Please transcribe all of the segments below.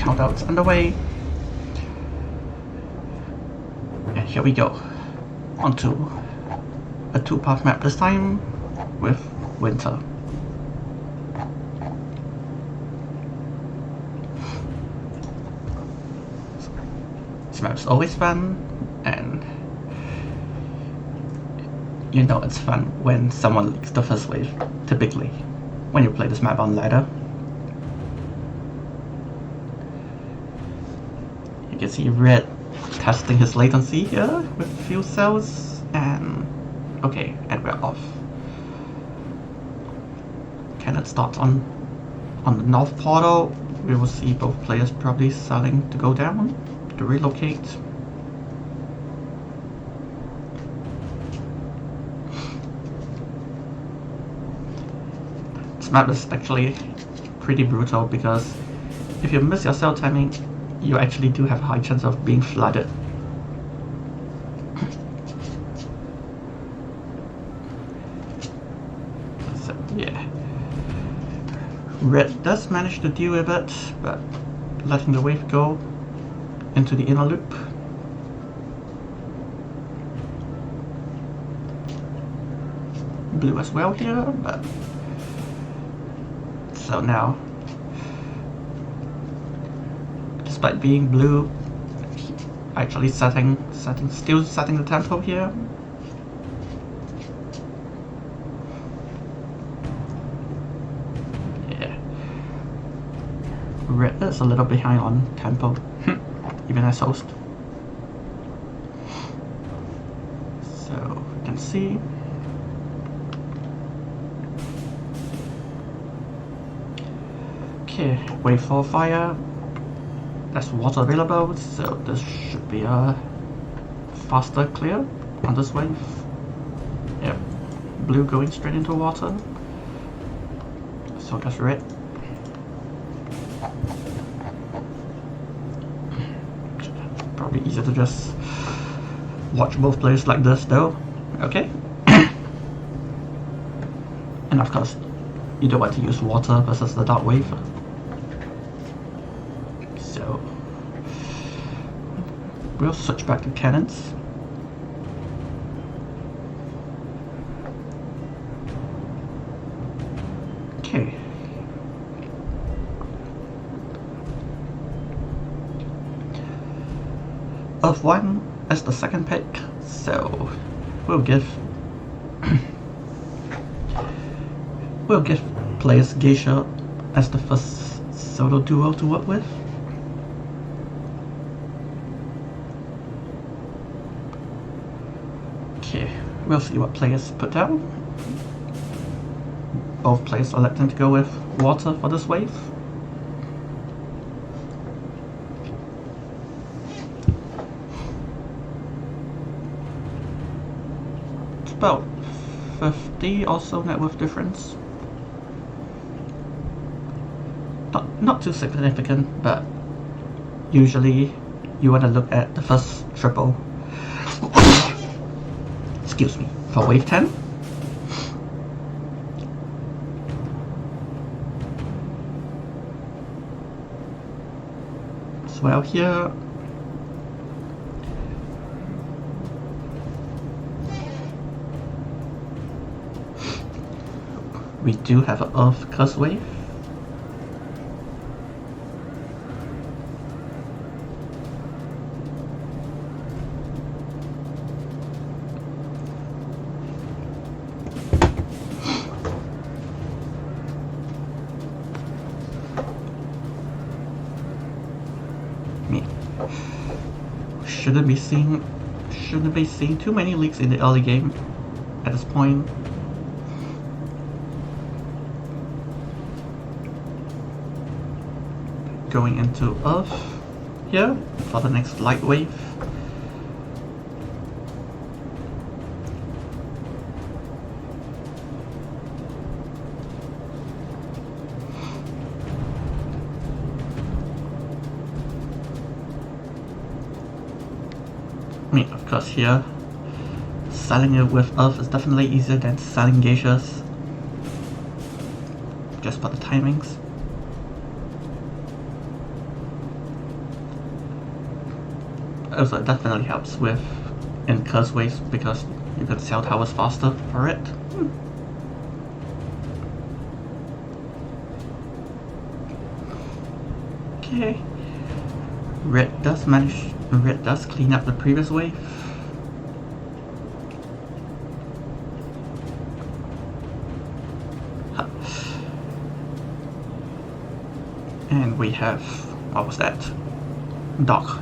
countdown is underway. And here we go. Onto a 2-part map this time with winter. This map is always fun, and you know it's fun when someone leaks the first wave, typically, when you play this map on ladder. You can see Red testing his latency here with fuel cells, and okay, and we're off. Cannon starts on the north portal. We will see both players probably starting to go down to relocate. This map is actually pretty brutal because if you miss your cell timing, you actually do have a high chance of being flooded. So yeah, Red does manage to deal with it, but letting the wave go into the inner loop. Blue as well here, but so now, despite being blue, actually still setting the tempo here. Yeah, Red is a little behind on tempo, even as host. So you can see. Okay, wave 4 fire. There's water available, so this should be a faster clear on this wave. Yep, blue going straight into water. So does red. Probably easier to just watch both players like this though. Okay. And of course, you don't want to use water versus the dark wave. So we'll switch back to cannons. Okay. Earth 1 as the second pick, so we'll give players Geisha as the first solo duo to work with. Okay, we'll see what players put down. Both players electing to go with water for this wave. It's about 50 or so net worth difference. Not too significant, but usually you want to look at the first triple. Excuse me, for wave 10. As well here. We do have an Earth curse wave. Shouldn't be seeing too many leaks in the early game at this point. Going into Earth here for the next light wave. I mean, of course here, selling it with Earth is definitely easier than selling geishas. Just for the timings. Also, it definitely helps with in curse waves because you can sell towers faster for it. Okay. Red does clean up the previous wave. And we have, what was that? Dock.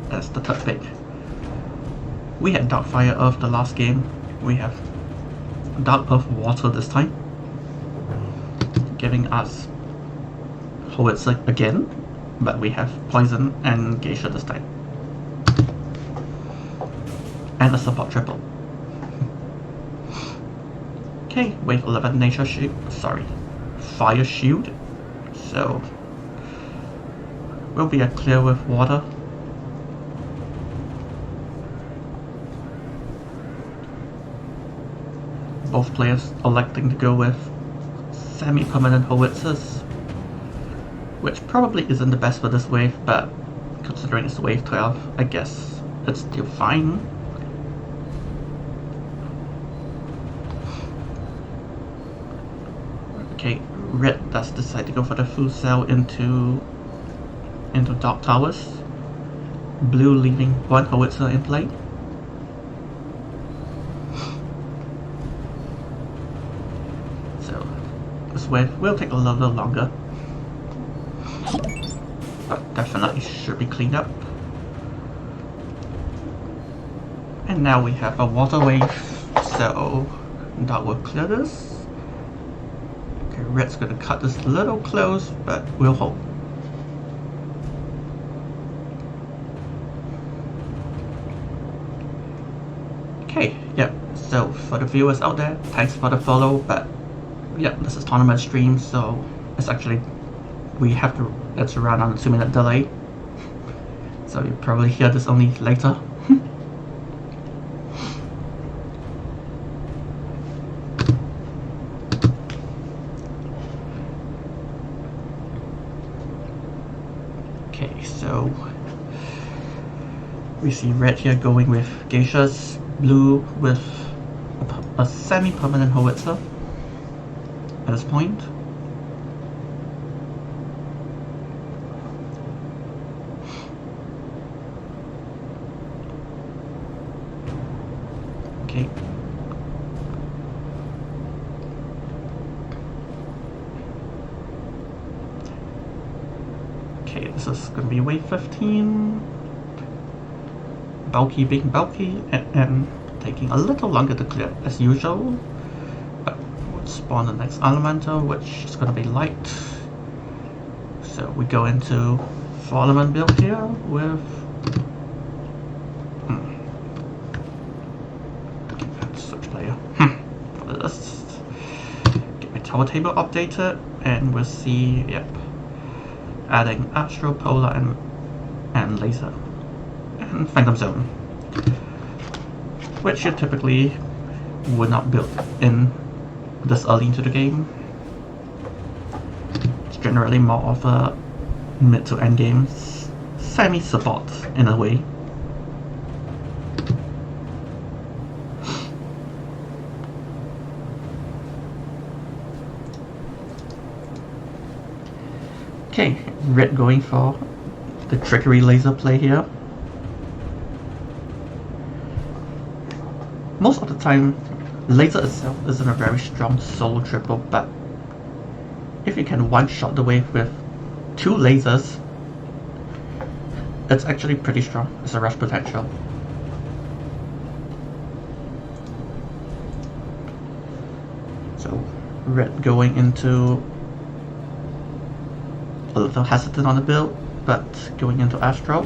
That's the third pick. We had Dark Fire Earth the last game. We have Dark Earth Water this time, giving us Howitzer again, but we have Poison and Geisha this time. And a support triple. Okay, wave 11 Nature Shield, Fire Shield. So, will be a clear with water. Both players electing to go with semi-permanent howitzers, which probably isn't the best for this wave, but considering it's wave 12, I guess it's still fine. Okay, red does decide to go for the full cell into Dark Towers. Blue leaving one howitzer in play. So this wave will take a little longer, but definitely should be cleaned up. And now we have a water wave, so that will clear this. Okay, red's gonna cut this a little close, but we'll hold. Okay, yep, so for the viewers out there, thanks for the follow, but yep, this is tournament stream, so it's actually, it's around on a 2-minute delay, so you'll probably hear this only later. Okay, so we see red here going with geishas, blue with a semi-permanent howitzer at this point. Okay. Okay, this is going to be wave 15. Bulky being bulky and taking a little longer to clear as usual. But we'll spawn the next elemental, which is going to be light. So we go into 4-element build here with switch player. Let's get my tower table updated, and we'll see. Yep, adding Astro, Polar, and Laser, and Phantom Zone, which you typically would not build in this early into the game. It's generally more of a mid to end game semi-support in a way. Okay, red going for the trickery laser play here. Most of the time, laser itself isn't a very strong solo triple, but if you can one-shot the wave with 2 lasers, it's actually pretty strong. It's a rush potential. So red going into a little hesitant on the build, but going into Astro.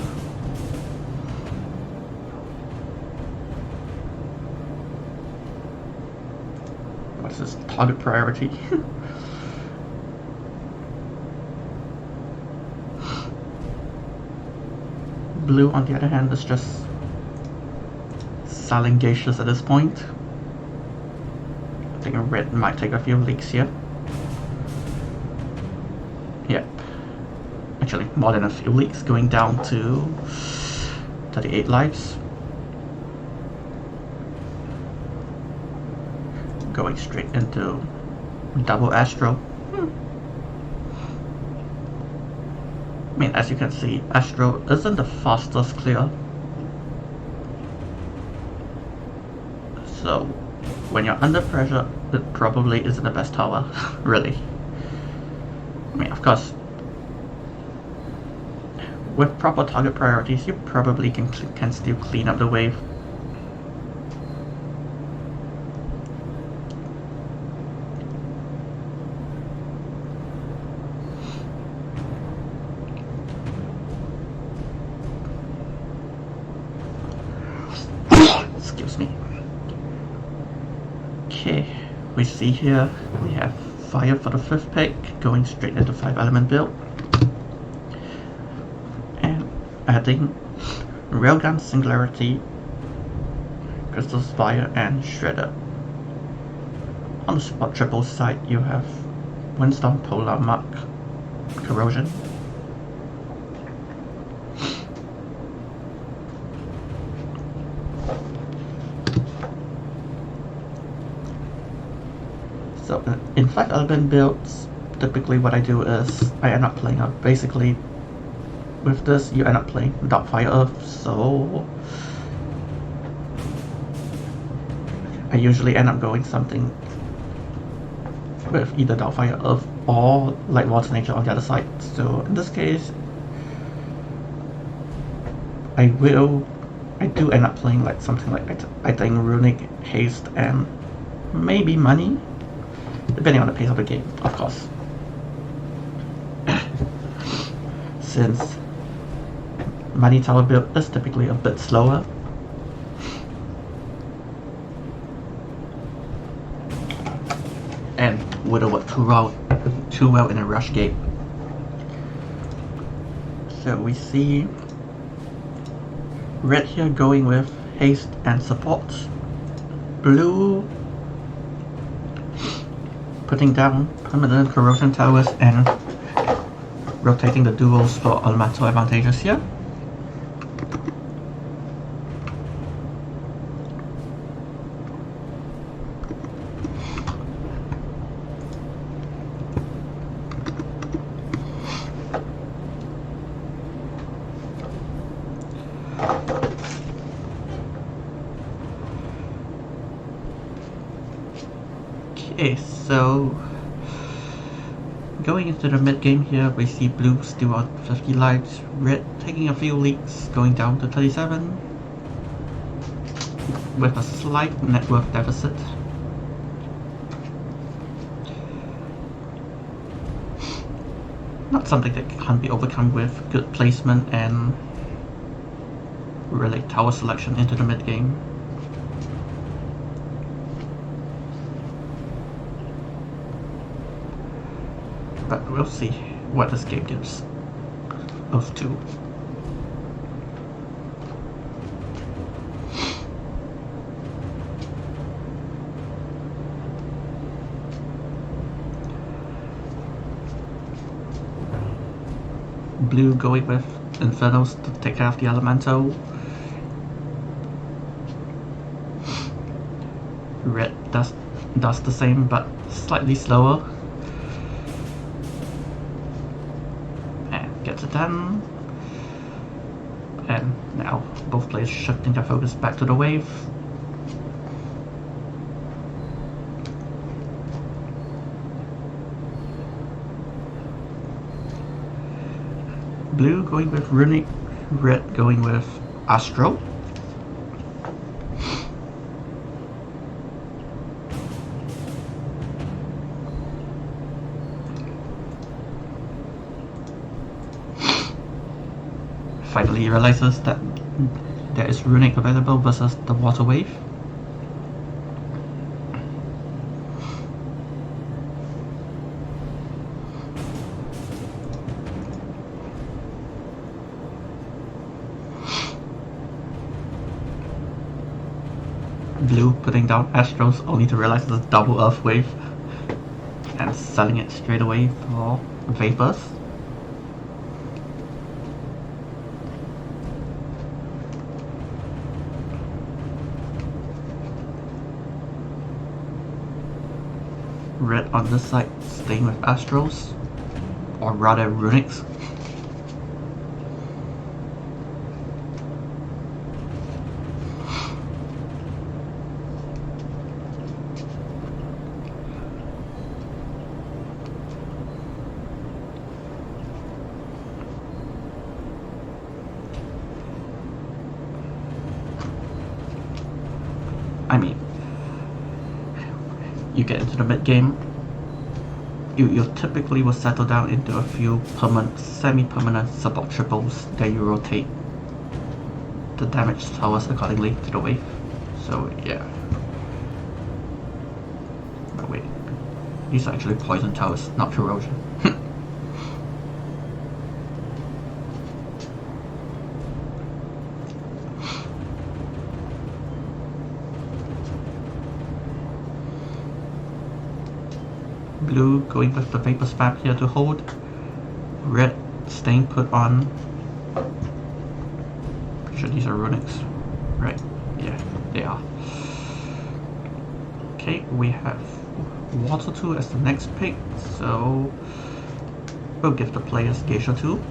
What's his target priority? Blue, on the other hand, is just selling geishas at this point. I think red might take a few leaks here. Yep. actually more than a few leagues, going down to 38 lives. Going straight into double Astro. I mean, as you can see, Astro isn't the fastest clear. So, when you're under pressure, it probably isn't the best tower, really. I mean, of course, with proper target priorities, you probably can still clean up the wave. Excuse me. Okay, we see here we have fire for the 5th pick, going straight into 5 element build. And adding Railgun Singularity, Crystal Spire, and Shredder. On the spot triple side, you have Windstorm, Polar Mark, Corrosion. So in 5 element builds, typically what I do is I end up playing basically with this you end up playing Dark Fire Earth, so I usually end up going something with either Dark Fire Earth or Light Water Nature on the other side. So in this case, I do end up playing like something like I think Runic, Haste, and maybe Money, depending on the pace of the game, of course. Since Money Tower build is typically a bit slower, and wouldn't work too well in a rush game. So we see red here going with haste and support, blue putting down permanent corrosion towers and rotating the duels for elemental advantages here. Okay, so going into the mid game here, we see blue still on 50 lives, red taking a few leaks, going down to 37 with a slight net worth deficit. Not something that can't be overcome with good placement and really tower selection into the mid game. But we'll see what this game gives us two. Blue going with Infernos to take care of the Elemental. Red does the same but slightly slower. And gets it done. And now both players shifting their focus back to the wave. Blue going with Runic, red going with Astro. Finally he realizes that there is Runic available versus the Water Wave. Blue putting down Astros only to realize it's a double Earth Wave and selling it straight away for Vapors. Red on this side, staying with Astros, or rather Runics. I mean, you get into the mid game, you typically will settle down into a few semi-permanent support triples that you rotate the damage towers accordingly to the wave. So yeah. But wait, these are actually poison towers, not corrosion. Blue going with the vapor spam here to hold. Red staying put on. Pretty sure these are runics, right? Yeah, they are. Okay, we have Water 2 as the next pick, so we'll give the players Geisha 2.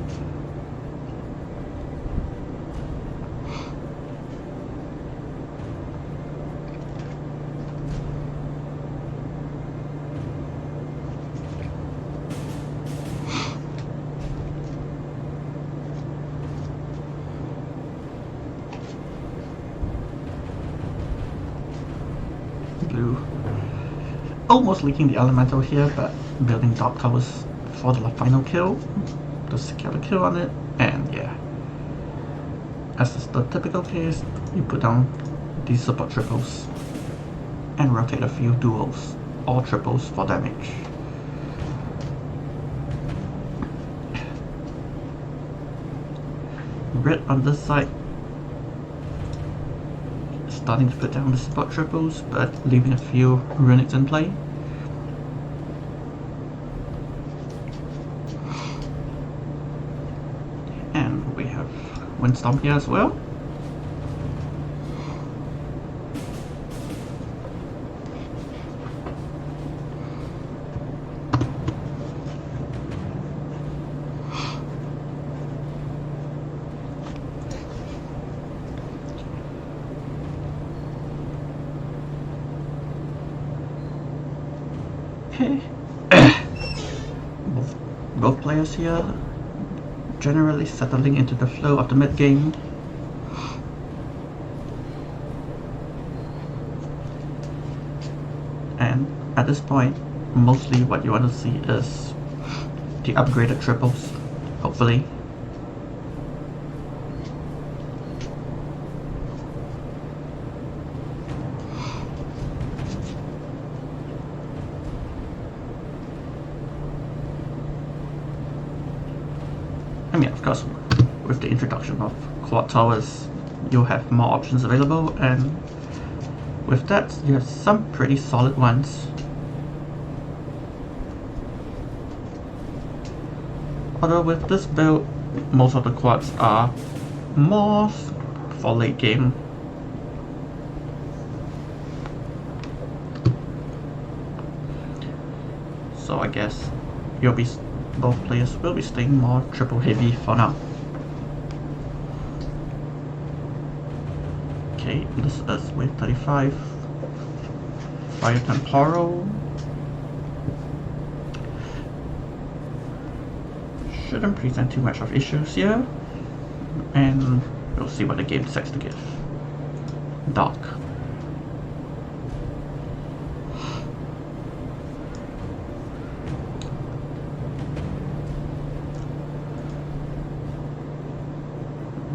Blue almost leaking the elemental here, but building dark towers for the final kill to secure the kill on it. And yeah, as is the typical case, you put down these support triples and rotate a few duos or triples for damage. Red on this side, starting to put down the support triples, but leaving a few runics in play. And we have Windstorm here as well. Okay. both players here generally settling into the flow of the mid game. And at this point, mostly what you want to see is the upgraded triples, hopefully. I mean, of course, with the introduction of quad towers, you'll have more options available, and with that, you have some pretty solid ones. Although with this build, most of the quads are more for late game. So I guess both players will be staying more triple heavy for now. Okay, this is wave 35. Fire Temporal. Shouldn't present too much of issues here. And we'll see what the game decides to give. Dark.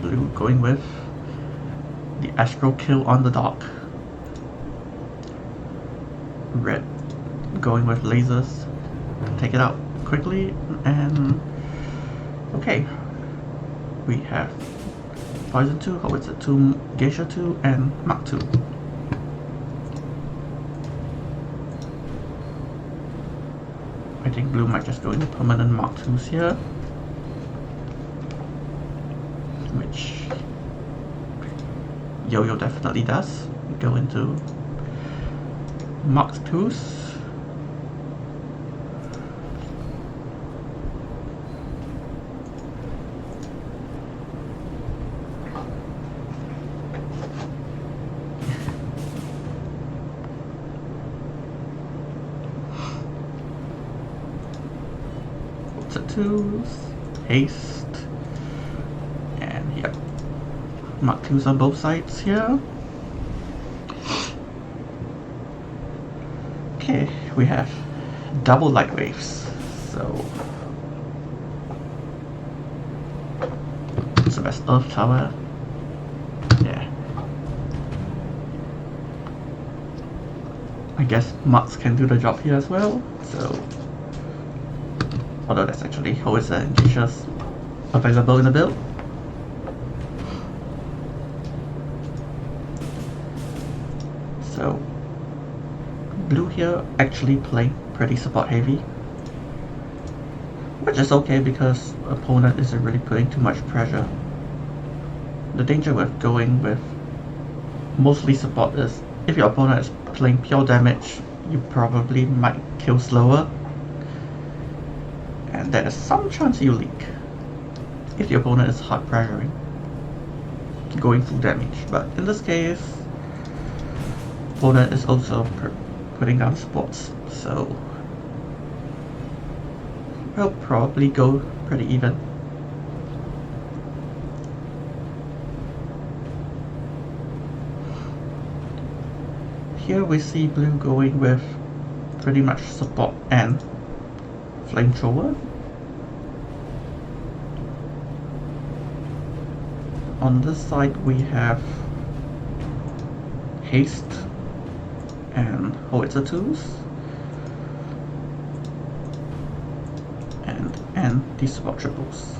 Blue going with the Astral Kill on the dock. Red going with lasers to take it out quickly, and okay, we have Poison 2, Howitzer 2, Geisha 2, and Mach 2. I think blue might just go into permanent Mach 2s here, which YOYO definitely does. Go into Mach 2s. it's a 2s, haste, and yep, mark 2s on both sides here. Okay, we have double light waves, so it's the best Earth Tower. Yeah. I guess mods can do the job here as well, so although that's actually always and just available in the build. So blue here actually playing pretty support heavy, which is okay because opponent isn't really putting too much pressure. The danger with going with mostly support is if your opponent is playing pure damage, you probably might kill slower, and there is some chance you leak if the opponent is hard pressuring, going full damage. But in this case, opponent is also putting down supports, so we'll probably go pretty even. Here we see blue going with pretty much support and flamethrower. On this side we have haste and howitzer 2s and these support triples.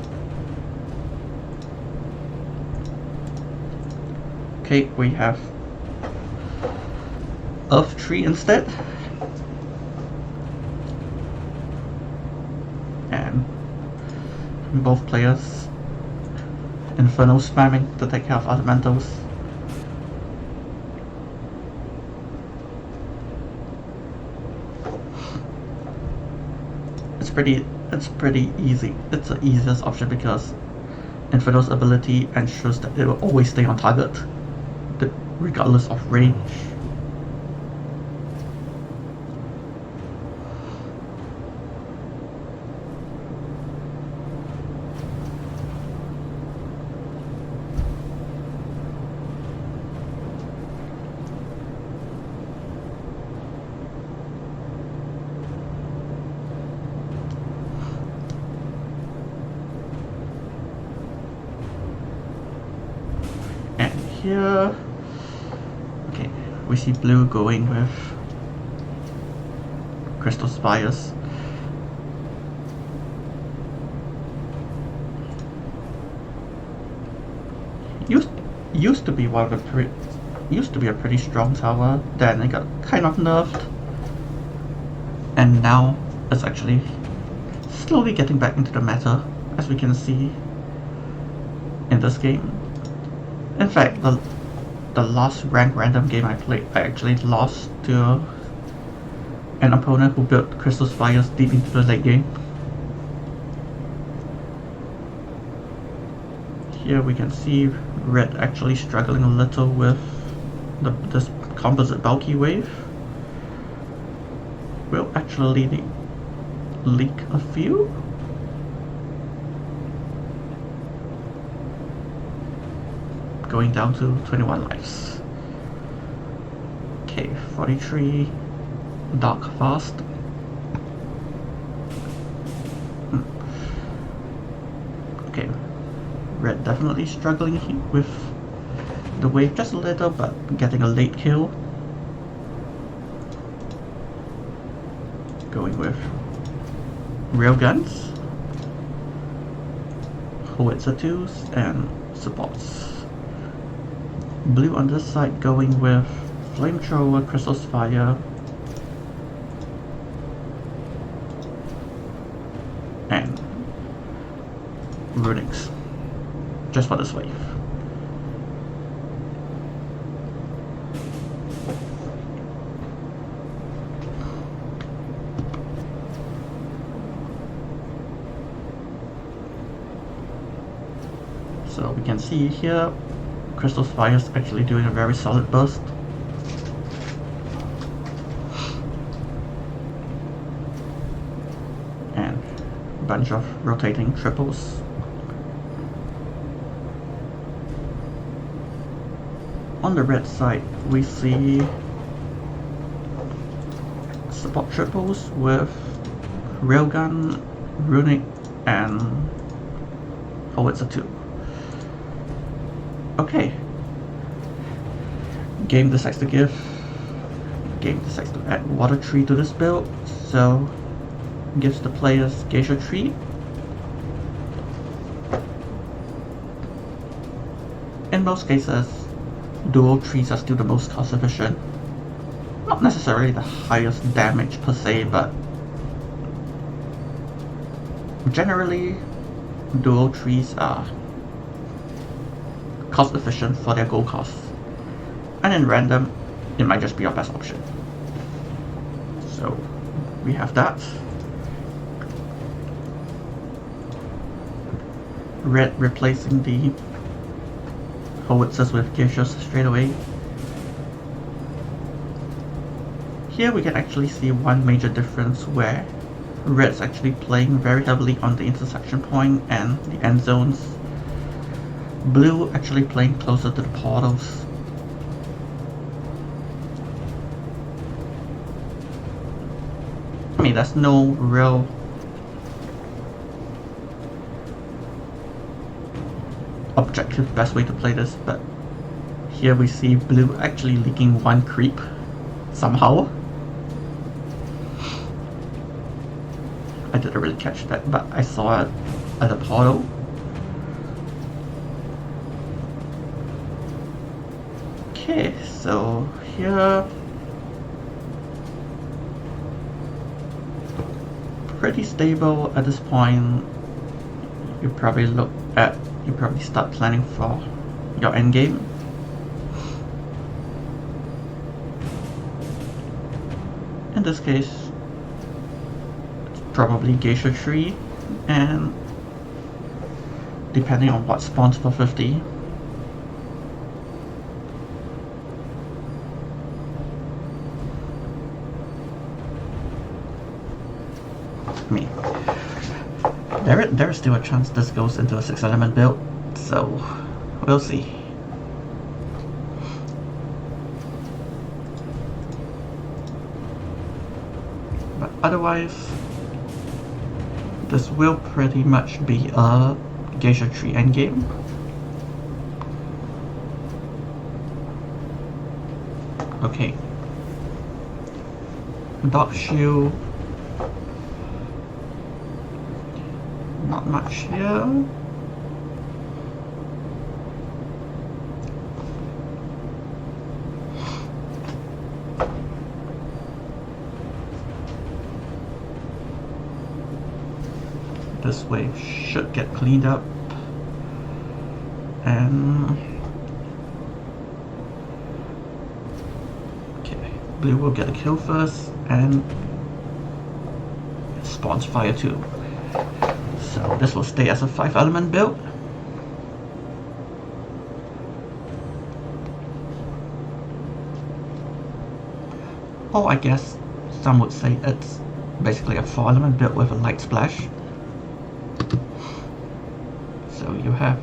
Okay, we have Earth 3 instead, and both players Inferno spamming to take care of elementals. It's pretty easy. It's the easiest option because Inferno's ability ensures that it will always stay on target, regardless of range. Here, okay, we see blue going with Crystal Spires. Used to be one of the used to be a pretty strong tower. Then it got kind of nerfed, and now it's actually slowly getting back into the meta, as we can see in this game. In fact, the last ranked random game I played, I actually lost to an opponent who built Crystal Spires deep into the late game. Here we can see red actually struggling a little with this composite bulky wave. Will actually leak a few. Going down to 21 lives. Okay, 43 dark fast. Okay, red definitely struggling with the wave just a little, but getting a late kill. Going with railguns, howitzer 2s, and supports. Blue on this side going with flamethrower, crystal spire, and runics, just for this wave. So we can see here Crystal Spire is actually doing a very solid burst. And bunch of rotating triples. On the red side, we see support triples with railgun, runic, and howitzer 2. Okay. Game decides to add water tree to this build, so gives the players geisha tree. In most cases, dual trees are still the most cost efficient. Not necessarily the highest damage per se, but generally dual trees are cost efficient for their gold cost. And in random, it might just be your best option. So we have that. Red replacing the howitzers with geishas straight away. Here we can actually see one major difference where red's actually playing very heavily on the intersection point and the end zones. Blue actually playing closer to the portals. I mean, there's no real objective best way to play this, but here we see blue actually leaking one creep somehow. I didn't really catch that, but I saw it at the portal. Okay, so here pretty stable at this point. You probably start planning for your endgame. In this case, it's probably geisha tree, and depending on what spawns for 50. I mean, there is still a chance this goes into a 6-element build, so we'll see. But otherwise, this will pretty much be a geisha tree endgame. Okay. Dark shield. Not much here. This wave should get cleaned up, and okay, blue will get a kill first and spawns fire too. So this will stay as a 5-element build. Or I guess some would say it's basically a 4-element build with a light splash. So you have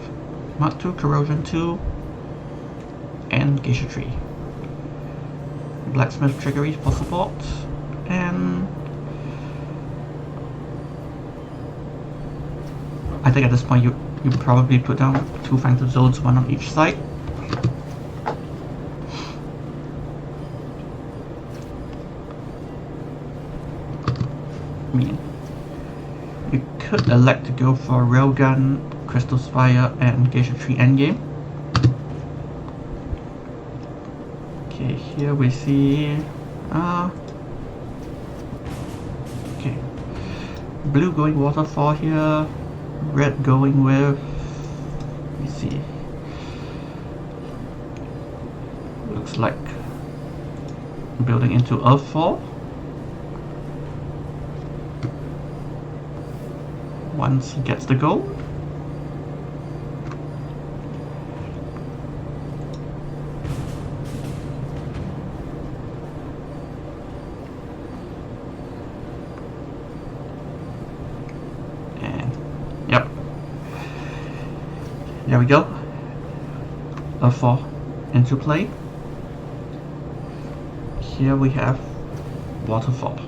Mark 2, Corrosion 2, and Geisha Tree. Blacksmith Trickery for support, and I think at this point you probably put down 2 Phantom Zones, 1 on each side. I mean, you could elect to go for Railgun, Crystal Spire, and Geisha Tree endgame. Okay, here we see okay, blue going Waterfall here, red going with, let me see, looks like building into Earthfall. Once he gets the gold. There we go. A 4 into play. Here we have waterfall.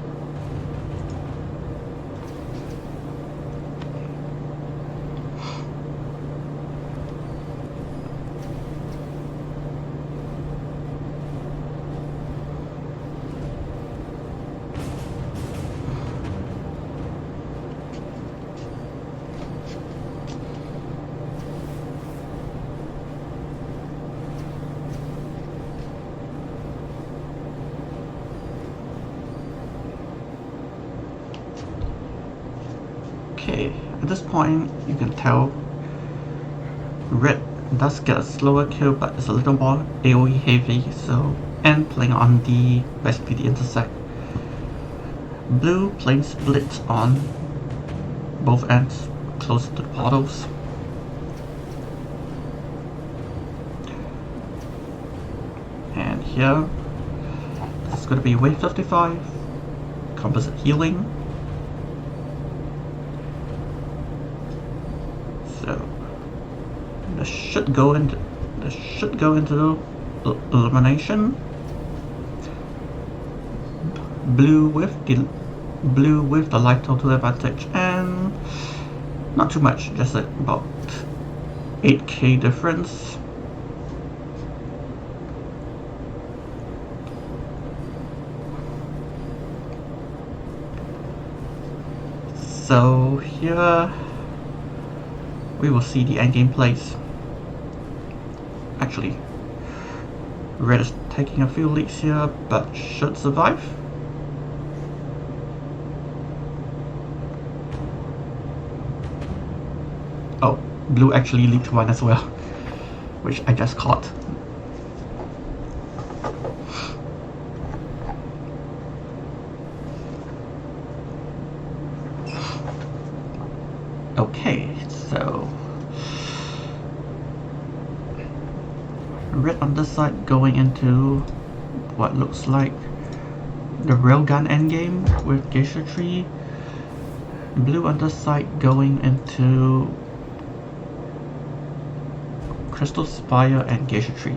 Okay, at this point you can tell red does get a slower kill, but it's a little more AoE heavy, so, and playing on the basically the intersect. Blue playing split on both ends, close to the portals. And here, this is going to be wave 55, composite healing. So this should go into elimination. Blue with the life total advantage, and not too much, just about 8k difference. So here we will see the endgame plays. Actually, red is taking a few leaks here, but should survive. Oh, blue actually leaked one as well, which I just caught. Okay, so red on this side going into what looks like the railgun endgame with Geisha Tree. Blue on this side going into Crystal Spire and Geisha Tree.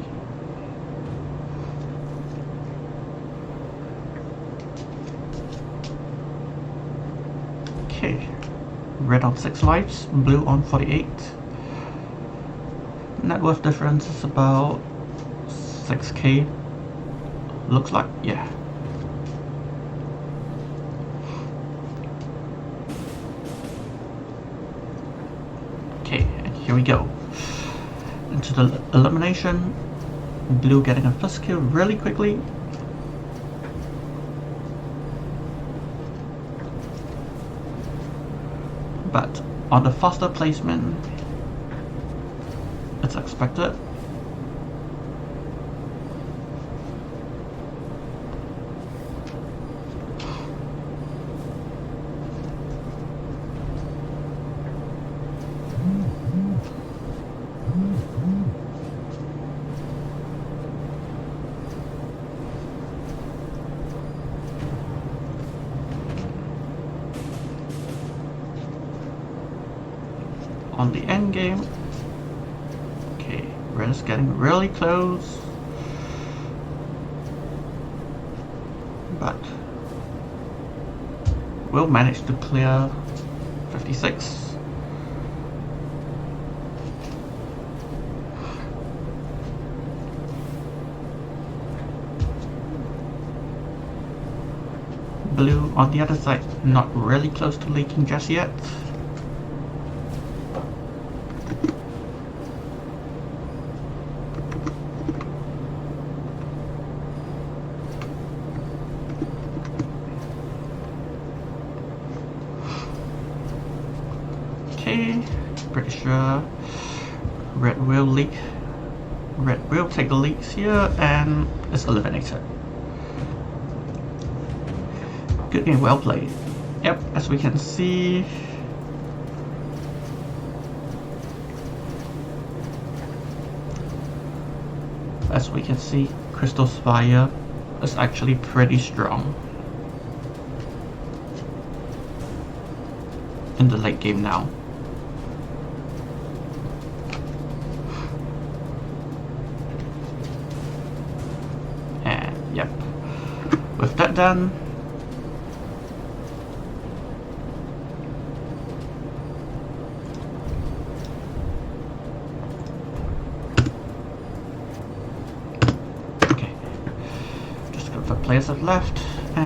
Okay, red on 6 lives, blue on 48. Net worth difference is about 6k, looks like, yeah. Okay, and here we go. Into the elimination. Blue getting a first kill really quickly. But on the faster placement, it's expected. On the end game, okay, red is getting really close, but we'll manage to clear 56. Blue on the other side, not really close to leaking just yet. Okay, pretty sure red will leak. Red will take the leaks here and it's eliminated. Good game, well played. Yep, as we can see, Crystal Spire is actually pretty strong in the late game now. it then. Okay. Just got the players have left.